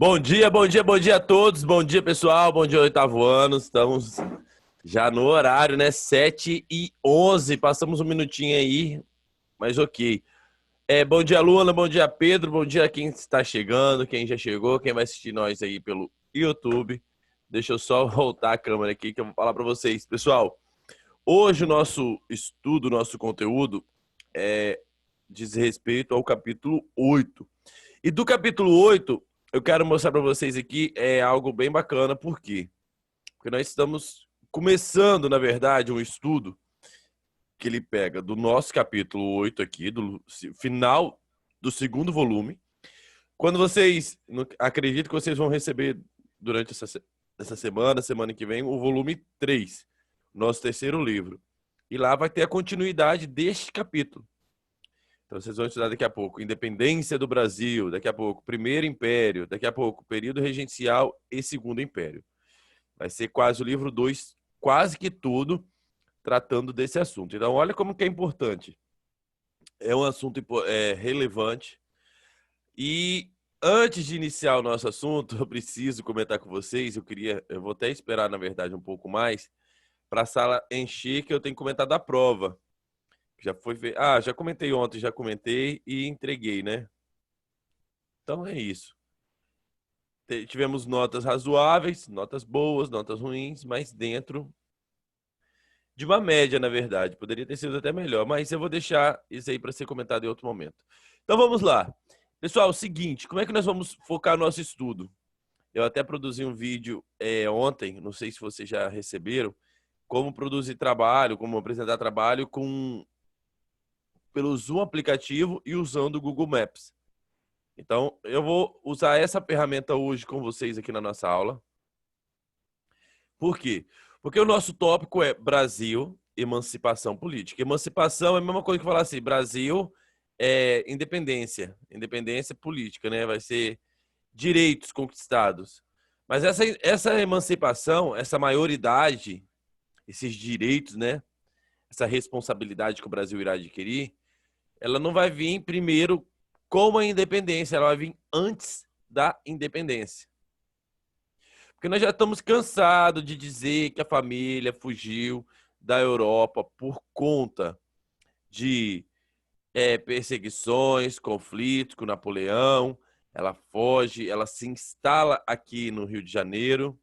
Bom dia, bom dia, bom dia a todos. Bom dia, pessoal. Bom dia, oitavo ano. Estamos já no horário, né? 7h11. Passamos um minutinho aí, mas ok. Bom dia, Luana. Bom dia, Pedro. Bom dia a quem está chegando, quem já chegou, quem vai assistir nós aí pelo YouTube. Deixa eu só voltar a câmera aqui que eu vou falar para vocês. Pessoal, hoje o nosso estudo, nosso conteúdo diz respeito ao capítulo 8. E do capítulo 8, eu quero mostrar para vocês aqui algo bem bacana. Por quê? Porque nós estamos começando, na verdade, um estudo que ele pega do nosso capítulo 8 aqui, do final do segundo volume. Quando vocês, acredito que vocês vão receber durante essa semana que vem, o volume 3, nosso terceiro livro. E lá vai ter a continuidade deste capítulo. Então vocês vão estudar daqui a pouco Independência do Brasil, daqui a pouco Primeiro Império, daqui a pouco Período Regencial e Segundo Império. Vai ser quase o livro 2, quase que tudo tratando desse assunto. Então olha como que é importante. É um assunto relevante. E antes de iniciar o nosso assunto, eu preciso comentar com vocês, eu vou até esperar, na verdade, um pouco mais, para a sala encher, que eu tenho que comentar da prova. Já foi já comentei ontem, já comentei e entreguei, né? Então é isso. Tivemos notas razoáveis, notas boas, notas ruins, mas dentro de uma média, na verdade. Poderia ter sido até melhor, mas eu vou deixar isso aí para ser comentado em outro momento. Então vamos lá. Pessoal, é o seguinte, como é que nós vamos focar nosso estudo? Eu até produzi um vídeo ontem, não sei se vocês já receberam, como produzir trabalho, como apresentar trabalho pelo Zoom aplicativo e usando o Google Maps. Então, eu vou usar essa ferramenta hoje com vocês aqui na nossa aula. Por quê? Porque o nosso tópico é Brasil, emancipação política. Emancipação é a mesma coisa que falar assim, Brasil é independência, independência política, né? Vai ser direitos conquistados. Mas essa emancipação, essa maioridade, esses direitos, né? Essa responsabilidade que o Brasil irá adquirir, ela não vai vir primeiro como a independência, ela vai vir antes da independência. Porque nós já estamos cansados de dizer que a família fugiu da Europa por conta de perseguições, conflitos com Napoleão. Ela foge, ela se instala aqui no Rio de Janeiro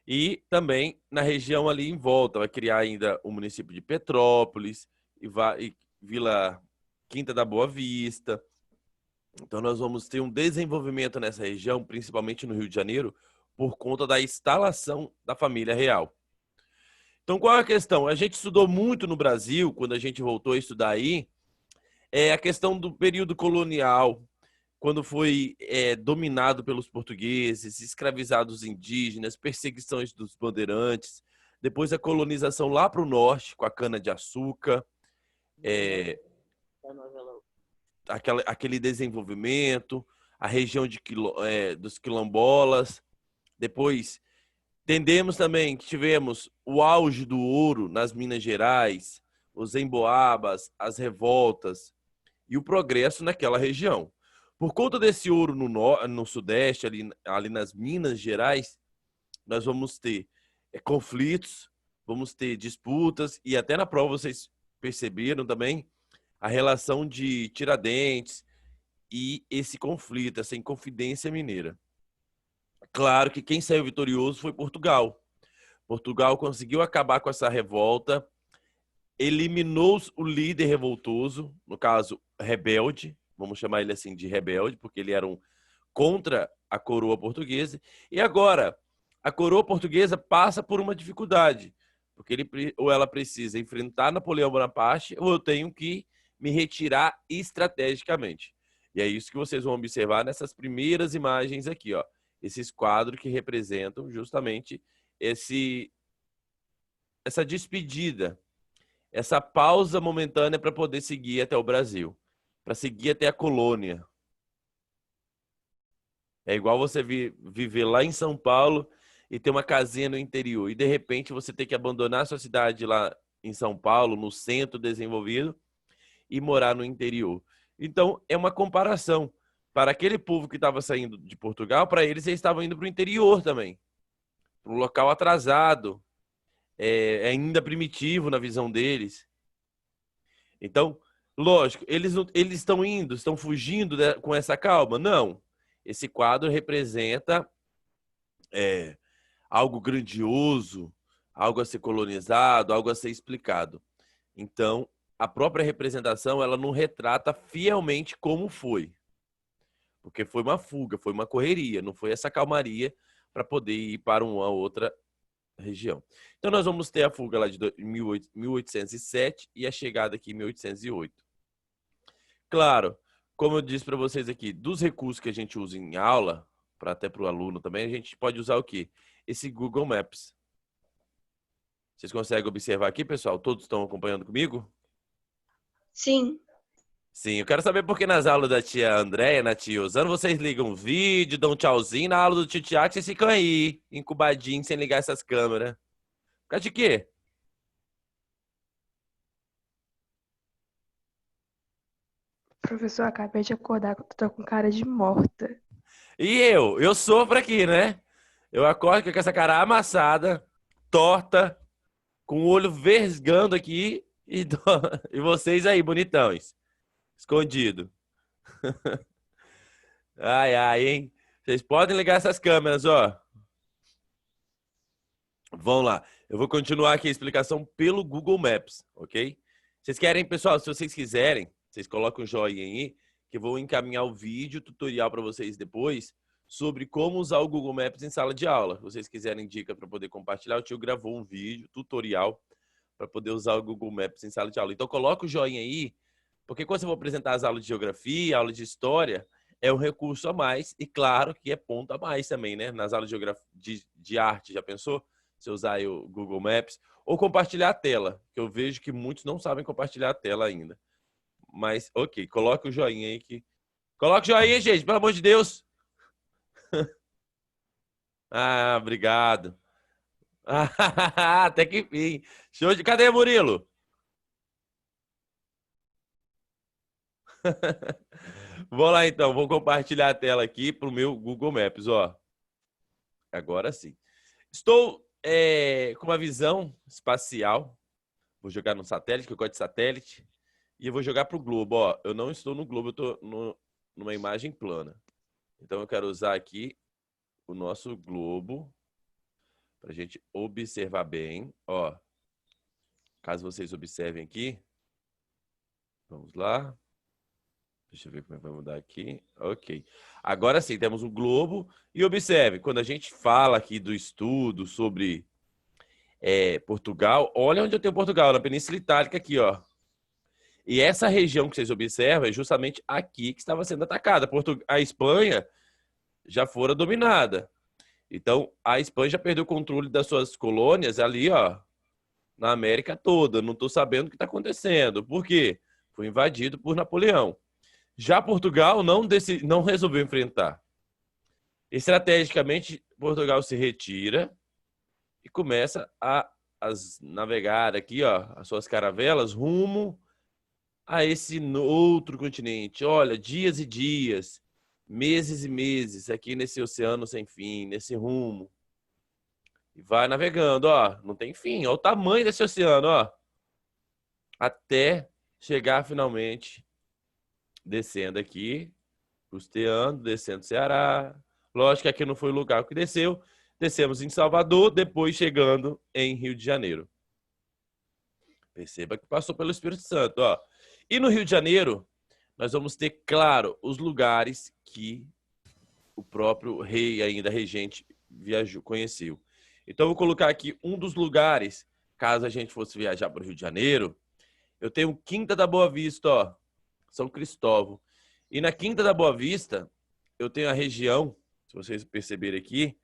e também na região ali em volta. Vai criar ainda o município de Petrópolis e Vila Quinta da Boa Vista. Então nós vamos ter um desenvolvimento nessa região, principalmente no Rio de Janeiro, por conta da instalação da família real. Então qual é a questão? A gente estudou muito no Brasil, quando a gente voltou a estudar aí, a questão do período colonial, quando foi dominado pelos portugueses, escravizados indígenas, perseguições dos bandeirantes, depois a colonização lá para o norte, com a cana-de-açúcar, aquele desenvolvimento, a região dos quilombolas. Depois, entendemos também que tivemos o auge do ouro nas Minas Gerais, os emboabas, as revoltas e o progresso naquela região. Por conta desse ouro no Sudeste, ali nas Minas Gerais, nós vamos ter conflitos, vamos ter disputas, e até na prova vocês perceberam também a relação de Tiradentes e esse conflito, essa Inconfidência Mineira. Claro que quem saiu vitorioso foi Portugal. Portugal conseguiu acabar com essa revolta, eliminou o líder revoltoso, no caso, rebelde, vamos chamar ele assim de rebelde, porque ele era contra a coroa portuguesa. E agora, a coroa portuguesa passa por uma dificuldade, porque ou ela precisa enfrentar Napoleão Bonaparte, ou eu tenho que me retirar estrategicamente. E é isso que vocês vão observar nessas primeiras imagens aqui, ó. Esses quadros que representam justamente essa despedida, essa pausa momentânea para poder seguir até o Brasil, para seguir até a colônia. É igual você viver lá em São Paulo e ter uma casinha no interior, e de repente você ter que abandonar a sua cidade lá em São Paulo, no centro desenvolvido, e morar no interior. Então, é uma comparação. para aquele povo que estava saindo de Portugal, para eles estavam indo para o interior também, para um local atrasado, ainda primitivo na visão deles. Então, lógico, eles estão indo, estão fugindo com essa calma? Não. Esse quadro representa algo grandioso, algo a ser colonizado, algo a ser explicado. Então, a própria representação, ela não retrata fielmente como foi. Porque foi uma fuga, foi uma correria, não foi essa calmaria para poder ir para uma outra região. Então, nós vamos ter a fuga lá de 1807 e a chegada aqui em 1808. Claro, como eu disse para vocês aqui, dos recursos que a gente usa em aula, para até para o aluno também, a gente pode usar o quê? Esse Google Maps. Vocês conseguem observar aqui, pessoal? Todos estão acompanhando comigo? Sim. Sim, eu quero saber por que nas aulas da tia Andréia, na tia Osana, vocês ligam vídeo, dão um tchauzinho. Na aula do tio Tiago, vocês ficam aí, incubadinhos, sem ligar essas câmeras. Por causa de quê? Professor, acabei de acordar, tô com cara de morta. E eu sofro aqui, né? Eu acordo com essa cara amassada, torta, com o olho vergando aqui e vocês aí, bonitões, escondido. Ai, ai, hein? Vocês podem ligar essas câmeras, ó. Vamos lá. Eu vou continuar aqui a explicação pelo Google Maps, ok? Vocês querem, pessoal, se vocês quiserem, vocês colocam um joinha aí, que eu vou encaminhar o vídeo tutorial para vocês depois sobre como usar o Google Maps em sala de aula. Se vocês quiserem dica para poder compartilhar, o tio gravou um vídeo tutorial para poder usar o Google Maps em sala de aula. Então, coloca o joinha aí, porque quando eu vou apresentar as aulas de geografia, aulas de história, é um recurso a mais e, claro, que é ponto a mais também, né? Nas aulas de arte, já pensou? Se usar aí o Google Maps, ou compartilhar a tela, que eu vejo que muitos não sabem compartilhar a tela ainda. Mas, ok, coloca o joinha aí que... Coloca o joinha, gente, pelo amor de Deus! Ah, obrigado. Até que enfim. Show de... Cadê Murilo? Vou lá então, vou compartilhar a tela aqui para o meu Google Maps, ó. Agora sim. Estou com uma visão espacial. Vou jogar no satélite, que eu gosto de satélite. E eu vou jogar para o globo, ó. Eu não estou no globo, eu estou numa imagem plana. Então eu quero usar aqui o nosso globo para a gente observar bem, ó. Caso vocês observem aqui. Vamos lá. Deixa eu ver como é que vai mudar aqui. Ok. Agora sim, temos o globo. E observe, quando a gente fala aqui do estudo sobre Portugal, olha onde eu tenho Portugal, na Península Itálica aqui, ó. E essa região que vocês observam é justamente aqui que estava sendo atacada. A Espanha já fora dominada. Então, a Espanha já perdeu o controle das suas colônias ali, ó, na América toda. Não estou sabendo o que está acontecendo. Por quê? Foi invadido por Napoleão. Já Portugal não resolveu enfrentar. Estrategicamente, Portugal se retira e começa a navegar aqui, ó, as suas caravelas rumo a esse outro continente. Olha, dias e dias, meses e meses, aqui nesse oceano sem fim, nesse rumo. E vai navegando, ó, não tem fim. Olha o tamanho desse oceano, ó. Até chegar finalmente descendo aqui, custeando, descendo Ceará. Lógico que aqui não foi o lugar que desceu. Descemos em Salvador, depois chegando em Rio de Janeiro. Perceba que passou pelo Espírito Santo, ó. E no Rio de Janeiro, nós vamos ter, claro, os lugares que o próprio rei, ainda regente, viajou, conheceu. Então, eu vou colocar aqui um dos lugares, caso a gente fosse viajar para o Rio de Janeiro. Eu tenho Quinta da Boa Vista, ó, São Cristóvão. E na Quinta da Boa Vista, eu tenho a região, se vocês perceberem aqui,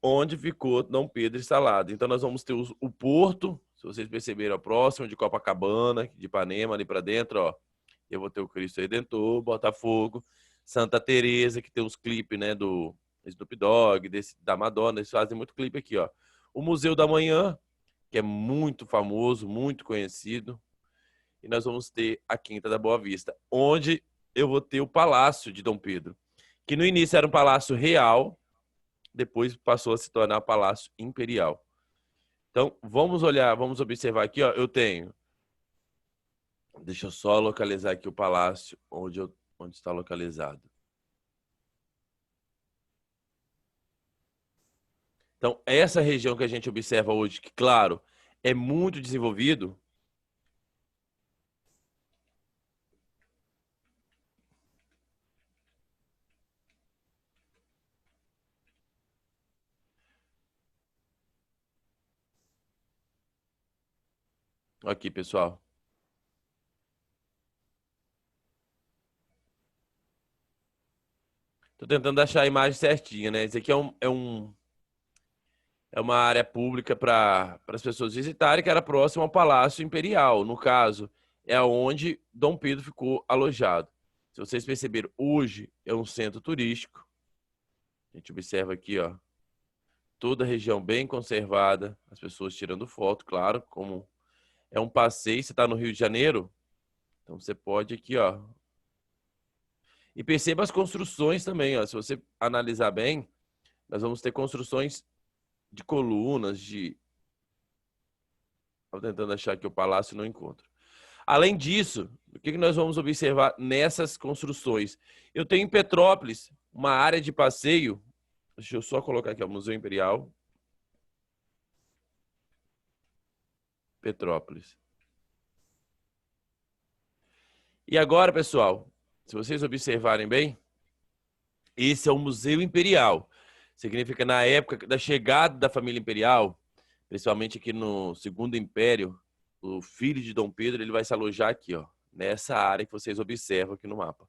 onde ficou Dom Pedro instalado. Então, nós vamos ter o porto, se vocês perceberam, próximo de Copacabana, de Ipanema, ali para dentro, ó. Eu vou ter o Cristo Redentor, Botafogo, Santa Teresa, que tem uns clipes, né, do Snoop Dogg, da Madonna, eles fazem muito clipe aqui, ó. O Museu da Manhã, que é muito famoso, muito conhecido. E nós vamos ter a Quinta da Boa Vista, onde eu vou ter o Palácio de Dom Pedro, que no início era um palácio real, depois passou a se tornar palácio imperial. Então, vamos olhar, vamos observar aqui, ó, eu tenho. Deixa eu só localizar aqui o palácio onde está localizado. Então, essa região que a gente observa hoje, que, claro, é muito desenvolvido. Aqui, pessoal. Tô tentando achar a imagem certinha, né? Esse aqui é uma área pública para as pessoas visitarem, que era próximo ao Palácio Imperial. No caso, é onde Dom Pedro ficou alojado. Se vocês perceberam, hoje é um centro turístico. A gente observa aqui, ó, toda a região bem conservada, as pessoas tirando foto, claro, como é um passeio. Você está no Rio de Janeiro, então você pode aqui, ó. E perceba as construções também, ó. Se você analisar bem, nós vamos ter construções de colunas, de... Estou tentando achar aqui o palácio e não encontro. Além disso, o que nós vamos observar nessas construções? Eu tenho em Petrópolis uma área de passeio. Deixa eu só colocar aqui, o Museu Imperial. Petrópolis. E agora, pessoal, se vocês observarem bem, esse é o Museu Imperial. Significa, na época da chegada da família imperial, principalmente aqui no Segundo Império, o filho de Dom Pedro, ele vai se alojar aqui, ó, nessa área que vocês observam aqui no mapa.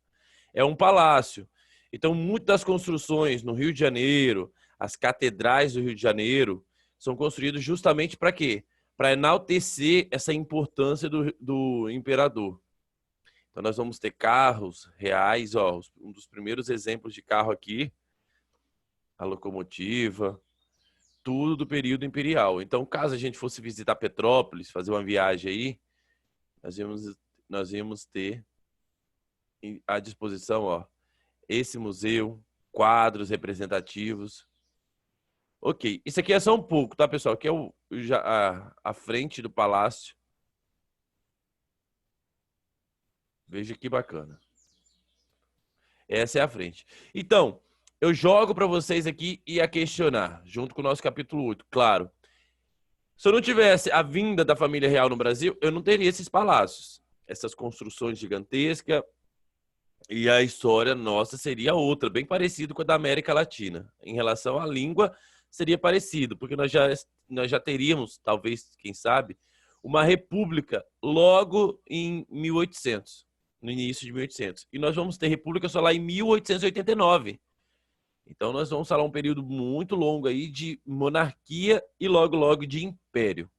É um palácio. Então, muitas das construções no Rio de Janeiro, as catedrais do Rio de Janeiro, são construídas justamente para quê? Para enaltecer essa importância do imperador. Então, nós vamos ter carros reais, ó, um dos primeiros exemplos de carro aqui, a locomotiva, tudo do período imperial. Então, caso a gente fosse visitar Petrópolis, fazer uma viagem aí, nós íamos ter à disposição, ó, esse museu, quadros representativos. Ok, isso aqui é só um pouco, tá, pessoal? Aqui é a frente do palácio. Veja que bacana. Essa é a frente. Então, eu jogo para vocês aqui e a questionar, junto com o nosso capítulo 8. Claro, se eu não tivesse a vinda da família real no Brasil, eu não teria esses palácios, essas construções gigantescas, e a história nossa seria outra, bem parecida com a da América Latina. Em relação à língua, seria parecido, porque nós já teríamos, talvez, quem sabe, uma república logo em 1800, no início de 1800. E nós vamos ter república só lá em 1889. Então, nós vamos falar um período muito longo aí de monarquia e logo de império.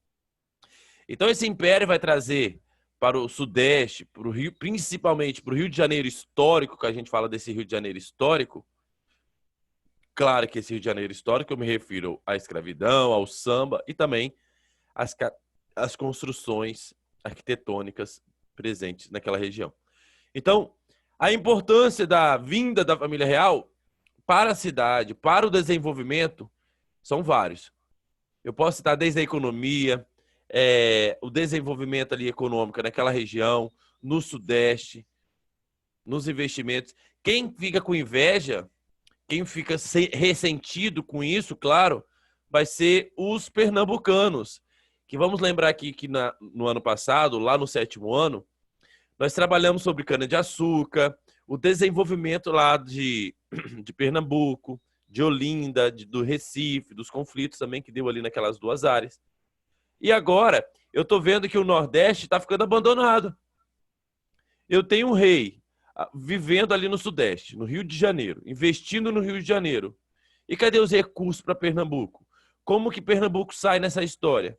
Então, esse império vai trazer para o Sudeste, para o Rio, principalmente para o Rio de Janeiro histórico, que a gente fala desse Rio de Janeiro histórico. Claro que esse Rio de Janeiro histórico eu me refiro à escravidão, ao samba e também às construções arquitetônicas presentes naquela região. Então, a importância da vinda da família real para a cidade, para o desenvolvimento, são vários. Eu posso citar desde a economia, o desenvolvimento ali econômico naquela região, no Sudeste, nos investimentos. Quem fica com inveja, quem fica ressentido com isso, claro, vai ser os pernambucanos. Que vamos lembrar aqui que no ano passado, lá no 7º ano, nós trabalhamos sobre cana-de-açúcar, o desenvolvimento lá de Pernambuco, de Olinda, do Recife, dos conflitos também que deu ali naquelas duas áreas. E agora, eu estou vendo que o Nordeste está ficando abandonado. Eu tenho um rei vivendo ali no Sudeste, no Rio de Janeiro, investindo no Rio de Janeiro. E cadê os recursos para Pernambuco? Como que Pernambuco sai nessa história?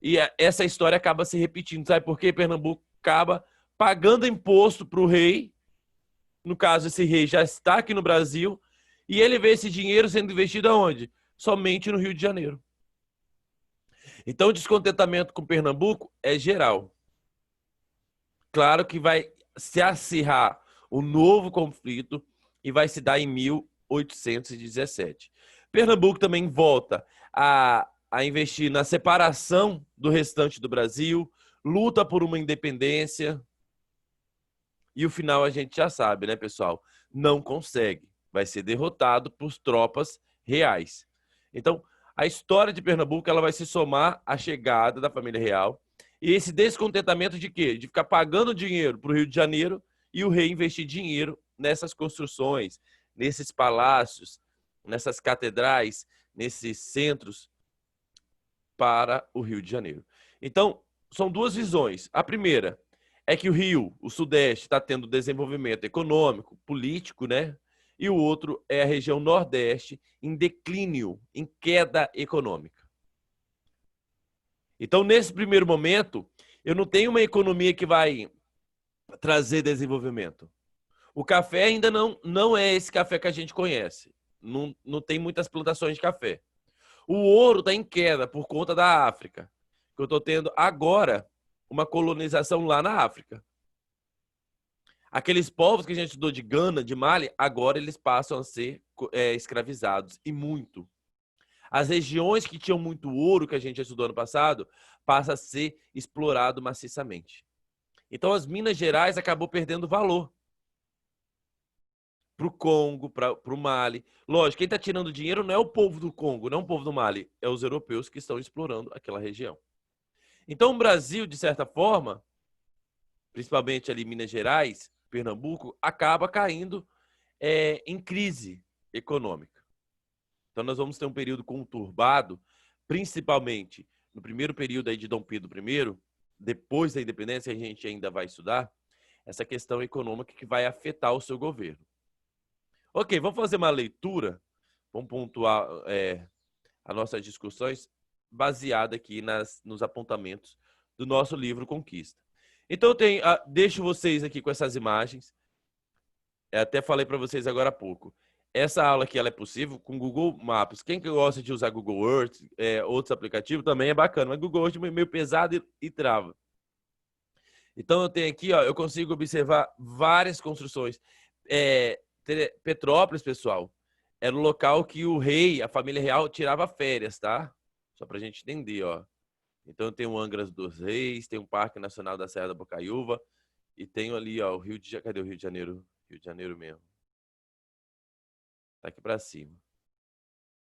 E essa história acaba se repetindo. Sabe por quê? Pernambuco acaba pagando imposto para o rei. No caso, esse rei já está aqui no Brasil e ele vê esse dinheiro sendo investido aonde? Somente no Rio de Janeiro. Então, o descontentamento com Pernambuco é geral. Claro que vai se acirrar o novo conflito, e vai se dar em 1817. Pernambuco também volta a investir na separação do restante do Brasil, luta por uma independência, e o final a gente já sabe, né, pessoal? Não consegue. Vai ser derrotado por tropas reais. Então, a história de Pernambuco ela vai se somar à chegada da família real e esse descontentamento de quê? De ficar pagando dinheiro para o Rio de Janeiro e o rei investir dinheiro nessas construções, nesses palácios, nessas catedrais, nesses centros para o Rio de Janeiro. Então, são duas visões. A primeira é que o Rio, o Sudeste, está tendo desenvolvimento econômico, político, né? E o outro é a região Nordeste em declínio, em queda econômica. Então, nesse primeiro momento, eu não tenho uma economia que vai trazer desenvolvimento. O café ainda não é esse café que a gente conhece. Não tem muitas plantações de café. O ouro está em queda por conta da África. Eu estou tendo agora uma colonização lá na África. Aqueles povos que a gente estudou de Gana, de Mali, agora eles passam a ser escravizados, e muito. As regiões que tinham muito ouro, que a gente estudou ano passado, passa a ser explorado maciçamente. Então, as Minas Gerais acabou perdendo valor para o Congo, para o Mali. Lógico, quem está tirando dinheiro não é o povo do Congo, não é o povo do Mali, é os europeus que estão explorando aquela região. Então, o Brasil, de certa forma, principalmente ali Minas Gerais, Pernambuco, acaba caindo em crise econômica. Então, nós vamos ter um período conturbado, principalmente no primeiro período aí de Dom Pedro I, depois da independência, a gente ainda vai estudar essa questão econômica que vai afetar o seu governo. Ok, vamos fazer uma leitura, vamos pontuar as nossas discussões baseada aqui nos apontamentos do nosso livro Conquista. Então, deixo vocês aqui com essas imagens. Até falei para vocês agora há pouco. Essa aula aqui ela é possível com Google Maps. Quem que gosta de usar Google Earth, outros aplicativos, também é bacana. Mas Google Earth é meio pesado e trava. Então, eu tenho aqui, ó, eu consigo observar várias construções. Petrópolis, pessoal, era o local que o rei, a família real, tirava férias, tá? Só para a gente entender, ó. Então, tem o Angra dos Reis, tem o Parque Nacional da Serra da Bocaiúva e tem ali, ó, cadê o Rio de Janeiro? Rio de Janeiro mesmo. Tá aqui para cima.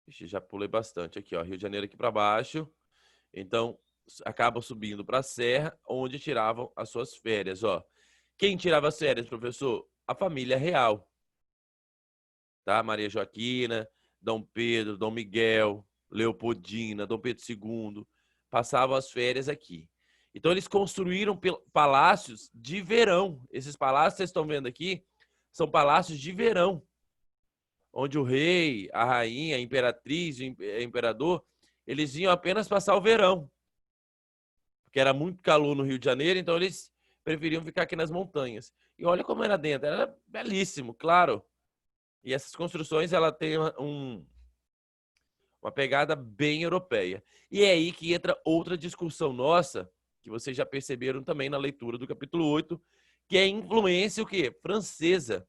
Ixi, já pulei bastante aqui, ó, Rio de Janeiro aqui para baixo. Então, acaba subindo para a Serra, onde tiravam as suas férias, ó. Quem tirava as férias, professor? A família real. Tá? Maria Joaquina, Dom Pedro, Dom Miguel, Leopoldina, Dom Pedro II, passavam as férias aqui. Então, eles construíram palácios de verão. Esses palácios que vocês estão vendo aqui são palácios de verão, onde o rei, a rainha, a imperatriz, o imperador, eles iam apenas passar o verão, porque era muito calor no Rio de Janeiro, então eles preferiam ficar aqui nas montanhas. E olha como era dentro, era belíssimo, claro. E essas construções, ela tem uma pegada bem europeia. E é aí que entra outra discussão nossa, que vocês já perceberam também na leitura do capítulo 8, que é a influência o quê? Francesa.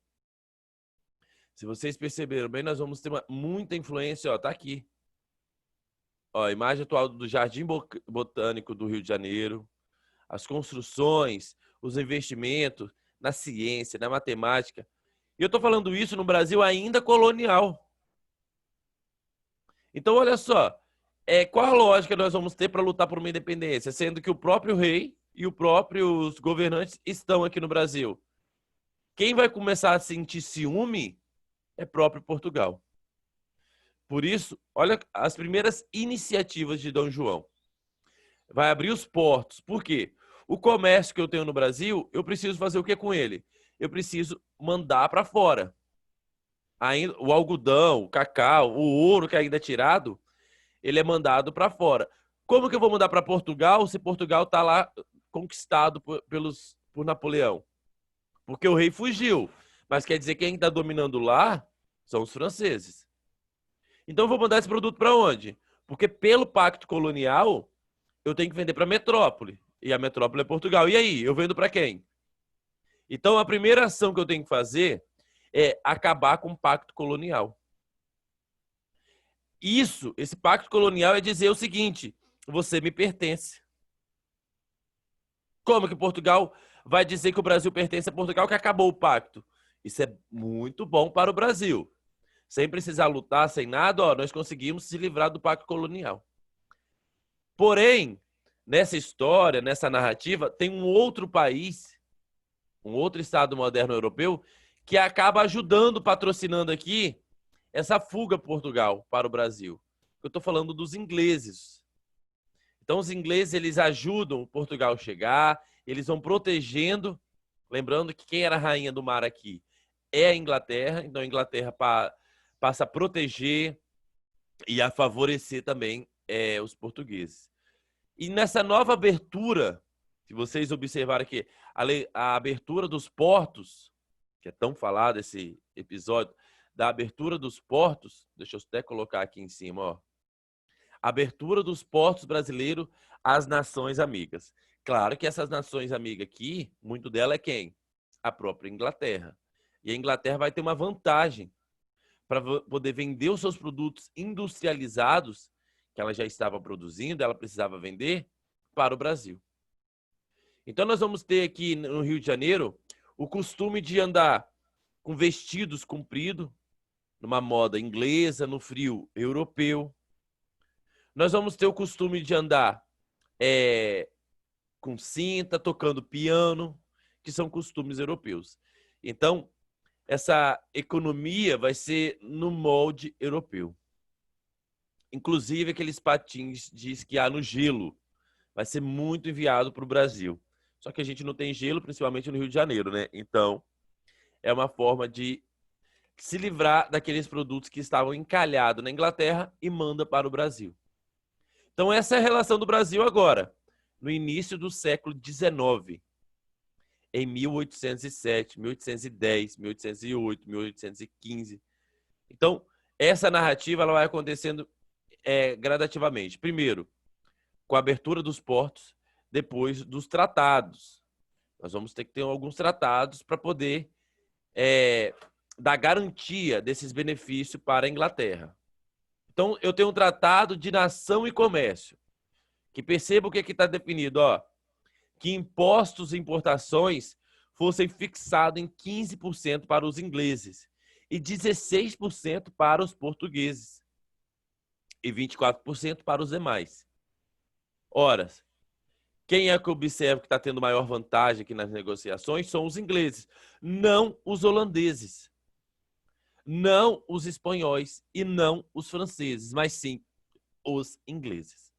Se vocês perceberam bem, nós vamos ter muita influência, ó, tá aqui. Ó, a imagem atual do Jardim Botânico do Rio de Janeiro, as construções, os investimentos na ciência, na matemática. E eu estou falando isso no Brasil ainda colonial. Então, olha só, qual a lógica nós vamos ter para lutar por uma independência, sendo que o próprio rei e os próprios governantes estão aqui no Brasil? Quem vai começar a sentir ciúme é próprio Portugal. Por isso, olha as primeiras iniciativas de Dom João. Vai abrir os portos. Por quê? O comércio que eu tenho no Brasil, eu preciso fazer o que com ele? Eu preciso mandar para fora. Ainda, o algodão, o cacau, o ouro que ainda é tirado, ele é mandado para fora. Como que eu vou mandar para Portugal se Portugal está lá conquistado por Napoleão? Porque o rei fugiu. Mas quer dizer que quem está dominando lá são os franceses. Então eu vou mandar esse produto para onde? Porque pelo pacto colonial, eu tenho que vender para a metrópole. E a metrópole é Portugal. E aí, eu vendo para quem? Então, a primeira ação que eu tenho que fazer é acabar com o pacto colonial. Esse pacto colonial é dizer o seguinte: você me pertence. Como que Portugal vai dizer que o Brasil pertence a Portugal, que acabou o pacto? Isso é muito bom para o Brasil. Sem precisar lutar, sem nada, ó, nós conseguimos se livrar do pacto colonial. Porém, nessa história, nessa narrativa, tem um outro país, um outro Estado moderno europeu, que acaba ajudando, patrocinando aqui essa fuga Portugal para o Brasil. Eu estou falando dos ingleses. Então, os ingleses, eles ajudam Portugal a chegar, eles vão protegendo, lembrando que quem era a rainha do mar aqui é a Inglaterra, então a Inglaterra passa a proteger e a favorecer também os portugueses. E nessa nova abertura, se vocês observarem aqui, a abertura dos portos, que é tão falado esse episódio, da abertura dos portos, deixa eu até colocar aqui em cima, ó. Abertura dos portos brasileiros às nações amigas. Claro que essas nações amigas aqui, muito dela é quem? A própria Inglaterra. E a Inglaterra vai ter uma vantagem para poder vender os seus produtos industrializados, que ela já estava produzindo, ela precisava vender, para o Brasil. Então, nós vamos ter aqui no Rio de Janeiro o costume de andar com vestidos compridos, numa moda inglesa, no frio europeu. Nós vamos ter o costume de andar com cinta, tocando piano, que são costumes europeus. Então, essa economia vai ser no molde europeu. Inclusive, aqueles patins de esquiar no gelo vai ser muito enviado para o Brasil. Só que a gente não tem gelo, principalmente no Rio de Janeiro, né? Então, é uma forma de se livrar daqueles produtos que estavam encalhados na Inglaterra e manda para o Brasil. Então, essa é a relação do Brasil agora, no início do século XIX, em 1807, 1810, 1808, 1815. Então, essa narrativa ela vai acontecendo gradativamente. Primeiro, com a abertura dos portos, depois dos tratados. Nós vamos ter que ter alguns tratados para poder dar garantia desses benefícios para a Inglaterra. Então, eu tenho um tratado de nação e comércio, que perceba o que está definido, ó, que impostos e importações fossem fixados em 15% para os ingleses e 16% para os portugueses e 24% para os demais. Ora, quem é que observa que está tendo maior vantagem aqui nas negociações são os ingleses, não os holandeses, não os espanhóis e não os franceses, mas sim os ingleses.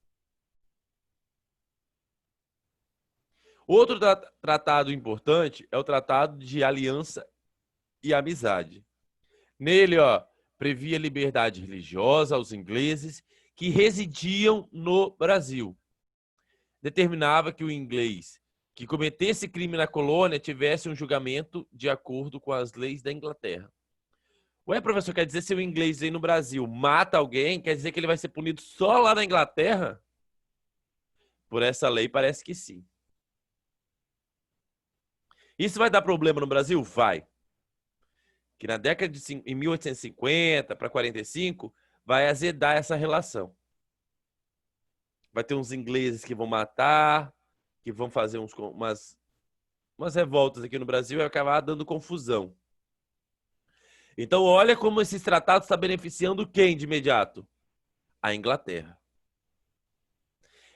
Outro tratado importante é o Tratado de Aliança e Amizade. Nele, ó, previa liberdade religiosa aos ingleses que residiam no Brasil. Determinava que o inglês que cometesse crime na colônia tivesse um julgamento de acordo com as leis da Inglaterra. Ué, professor, quer dizer se o inglês aí no Brasil mata alguém, quer dizer que ele vai ser punido só lá na Inglaterra? Por essa lei, parece que sim. Isso vai dar problema no Brasil? Vai. Que na década de em 1850 para 45 vai azedar essa relação. Vai ter uns ingleses que vão matar, que vão fazer umas revoltas aqui no Brasil e vai acabar dando confusão. Então, olha como esses tratados estão beneficiando quem de imediato? A Inglaterra.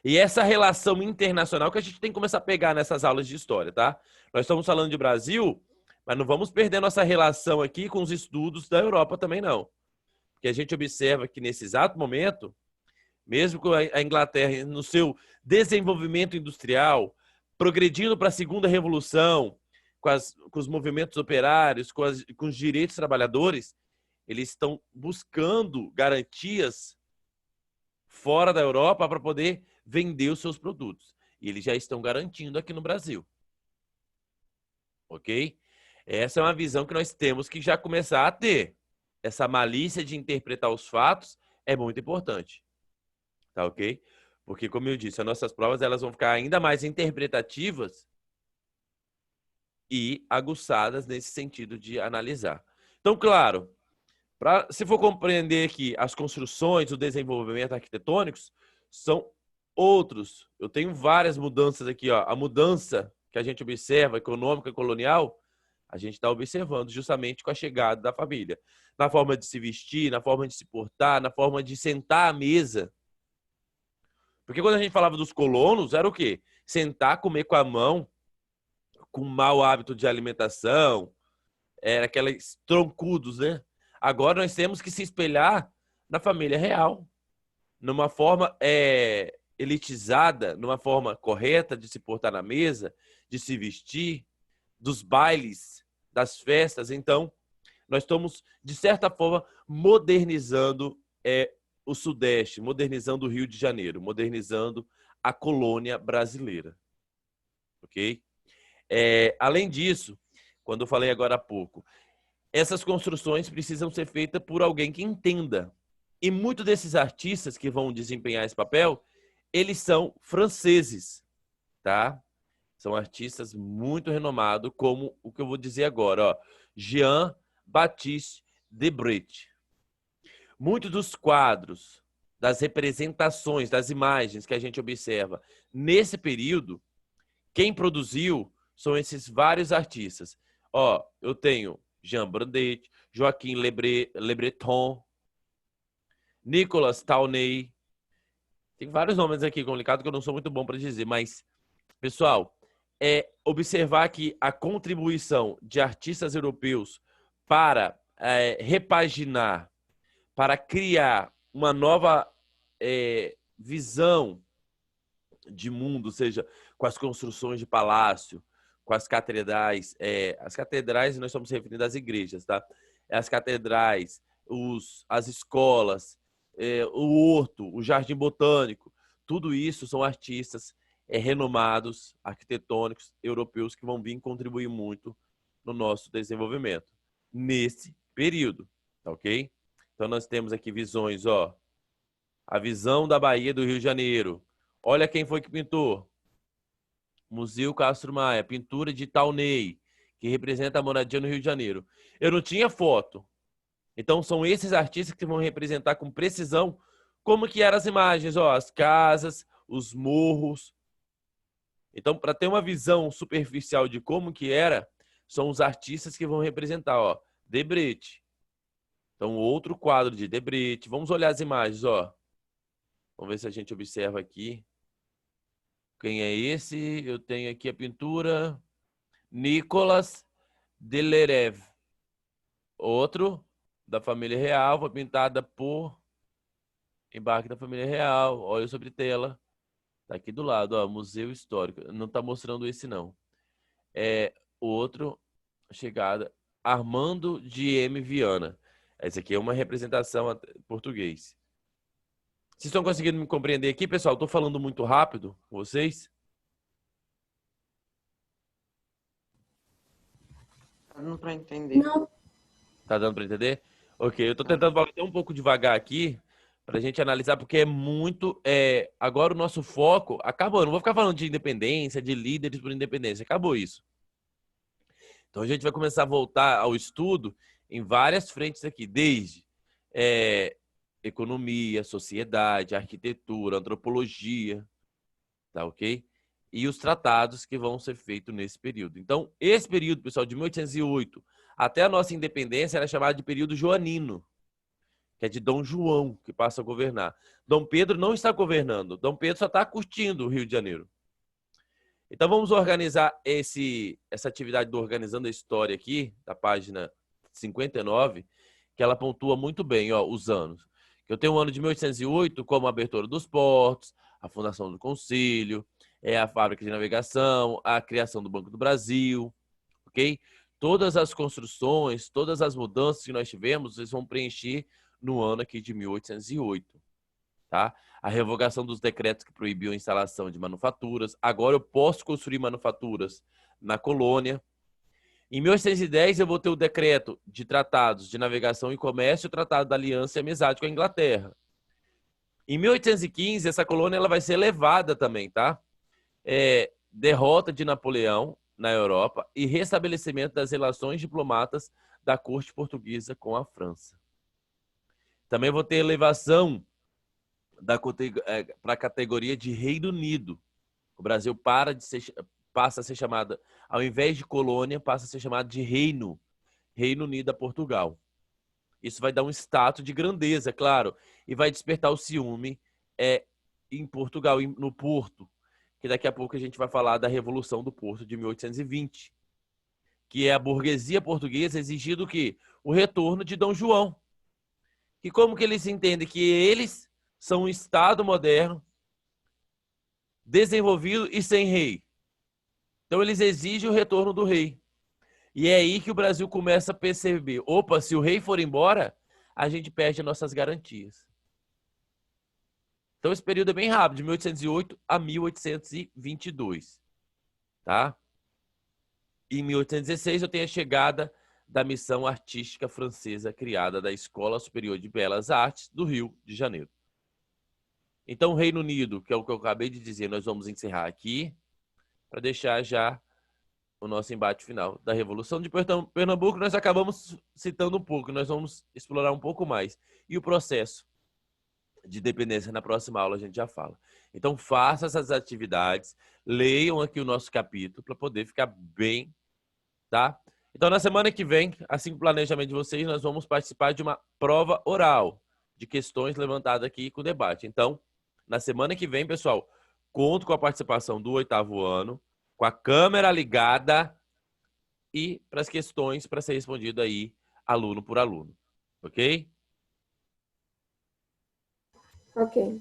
E essa relação internacional que a gente tem que começar a pegar nessas aulas de história, tá? Nós estamos falando de Brasil, mas não vamos perder nossa relação aqui com os estudos da Europa também, não. Porque a gente observa que nesse exato momento, mesmo com a Inglaterra no seu desenvolvimento industrial, progredindo para a segunda revolução, com os movimentos operários, com os direitos dos trabalhadores, eles estão buscando garantias fora da Europa para poder vender os seus produtos. E eles já estão garantindo aqui no Brasil. Ok? Essa é uma visão que nós temos que já começar a ter. Essa malícia de interpretar os fatos é muito importante. Tá ok? Porque, como eu disse, as nossas provas elas vão ficar ainda mais interpretativas e aguçadas nesse sentido de analisar. Então, claro, se for compreender que as construções, o desenvolvimento arquitetônicos são outros. Eu tenho várias mudanças aqui, ó. A mudança que a gente observa, econômica, colonial, a gente está observando justamente com a chegada da família. Na forma de se vestir, na forma de se portar, na forma de sentar à mesa. Porque quando a gente falava dos colonos, era o quê? Sentar, comer com a mão, com mau hábito de alimentação, era aqueles troncudos, né? Agora nós temos que se espelhar na família real, numa forma elitizada, numa forma correta de se portar na mesa, de se vestir, dos bailes, das festas. Então, nós estamos, de certa forma, modernizando o Sudeste, modernizando o Rio de Janeiro, modernizando a colônia brasileira. Ok? Além disso, quando eu falei agora há pouco, essas construções precisam ser feitas por alguém que entenda. E muitos desses artistas que vão desempenhar esse papel, eles são franceses, tá? São artistas muito renomados, como o que eu vou dizer agora, ó. Jean-Baptiste Debré. Muitos dos quadros, das representações, das imagens que a gente observa nesse período, quem produziu são esses vários artistas. Ó, eu tenho Jean Brandet, Joaquim Le Breton, Nicolas Taunay. Tem vários nomes aqui complicados que eu não sou muito bom para dizer, mas, pessoal, observar que a contribuição de artistas europeus para repaginar, para criar uma nova visão de mundo, ou seja, com as construções de palácio, com as catedrais, nós estamos se referindo às igrejas, tá? As catedrais, as escolas, o horto, o jardim botânico, tudo isso são artistas renomados, arquitetônicos, europeus, que vão vir contribuir muito no nosso desenvolvimento nesse período, tá ok? Então nós temos aqui visões, ó, a visão da Bahia do Rio de Janeiro. Olha quem foi que pintou. Museu Castro Maia, pintura de Taunay, que representa a moradia no Rio de Janeiro. Eu não tinha foto. Então são esses artistas que vão representar com precisão como que eram as imagens, ó, as casas, os morros. Então, para ter uma visão superficial de como que era, são os artistas que vão representar, ó, Debré. Então, outro quadro de Debré. Vamos olhar as imagens, ó. Vamos ver se a gente observa aqui. Quem é esse? Eu tenho aqui a pintura Nicolas Delerev. Outro da família real, foi pintada por embarque da família real. Olha sobre tela. Tá aqui do lado, ó, Museu Histórico. Não tá mostrando esse, não. Outro, chegada, Armando de M. Viana. Essa aqui é uma representação em português. Vocês estão conseguindo me compreender aqui, pessoal? Estou falando muito rápido com vocês? Tá dando para entender? Não. Tá dando para entender? Ok, eu estou tentando falar até um pouco devagar aqui, para a gente analisar, porque é muito... agora o nosso foco acabou. Eu não vou ficar falando de independência, de líderes por independência. Acabou isso. Então a gente vai começar a voltar ao estudo em várias frentes aqui, desde economia, sociedade, arquitetura, antropologia, tá ok? E os tratados que vão ser feitos nesse período. Então, esse período, pessoal, de 1808 até a nossa independência era chamado de período joanino, que é de Dom João, que passa a governar. Dom Pedro não está governando, Dom Pedro só está curtindo o Rio de Janeiro. Então, vamos organizar essa atividade do Organizando a História aqui, da página 59, que ela pontua muito bem, ó, os anos. Eu tenho o ano de 1808 como a abertura dos portos, a fundação do Concílio, a fábrica de navegação, a criação do Banco do Brasil, ok? Todas as construções, todas as mudanças que nós tivemos, vocês vão preencher no ano aqui de 1808, tá? A revogação dos decretos que proibiam a instalação de manufaturas. Agora eu posso construir manufaturas na colônia. Em 1810, eu vou ter o decreto de tratados de navegação e comércio, o tratado da aliança e amizade com a Inglaterra. Em 1815, essa colônia ela vai ser elevada também, tá? Derrota de Napoleão na Europa e restabelecimento das relações diplomatas da corte portuguesa com a França. Também vou ter elevação para a categoria de Reino Unido. O Brasil passa a ser chamado, ao invés de colônia, passa a ser chamado de Reino Unido a Portugal. Isso vai dar um status de grandeza, claro, e vai despertar o ciúme em Portugal, no Porto, que daqui a pouco a gente vai falar da Revolução do Porto de 1820, que é a burguesia portuguesa exigindo o retorno de Dom João. E como que eles entendem que eles são um Estado moderno, desenvolvido e sem rei? Então eles exigem o retorno do rei. E é aí que o Brasil começa a perceber, opa, se o rei for embora, a gente perde nossas garantias. Então esse período é bem rápido, de 1808 a 1822. Tá? Em 1816 eu tenho a chegada da missão artística francesa criada da Escola Superior de Belas Artes do Rio de Janeiro. Então o Reino Unido, que é o que eu acabei de dizer, nós vamos encerrar aqui para deixar já o nosso embate final da Revolução de Pernambuco. Nós acabamos citando um pouco, nós vamos explorar um pouco mais. E o processo de dependência na próxima aula a gente já fala. Então faça essas atividades, leiam aqui o nosso capítulo para poder ficar bem, tá? Então na semana que vem, assim que o planejamento de vocês, nós vamos participar de uma prova oral de questões levantadas aqui com debate. Então, na semana que vem, pessoal, conto com a participação do 8º ano, com a câmera ligada e para as questões para ser respondido aí aluno por aluno, ok? Ok.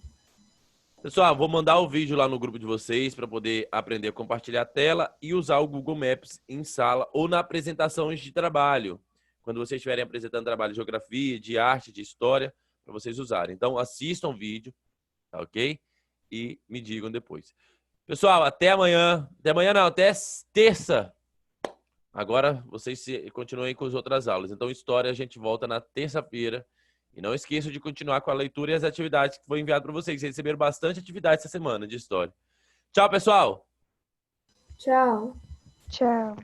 Pessoal, vou mandar o vídeo lá no grupo de vocês para poder aprender a compartilhar a tela e usar o Google Maps em sala ou na apresentações de trabalho. Quando vocês estiverem apresentando trabalho de geografia, de arte, de história, para vocês usarem. Então, assistam o vídeo, tá ok? E me digam depois. Pessoal, até amanhã. Até amanhã não, até terça. Agora vocês continuem com as outras aulas. Então, história a gente volta na terça-feira. E não esqueçam de continuar com a leitura e as atividades que foi enviado para vocês. Vocês receberam bastante atividade essa semana de história. Tchau, pessoal! Tchau. Tchau.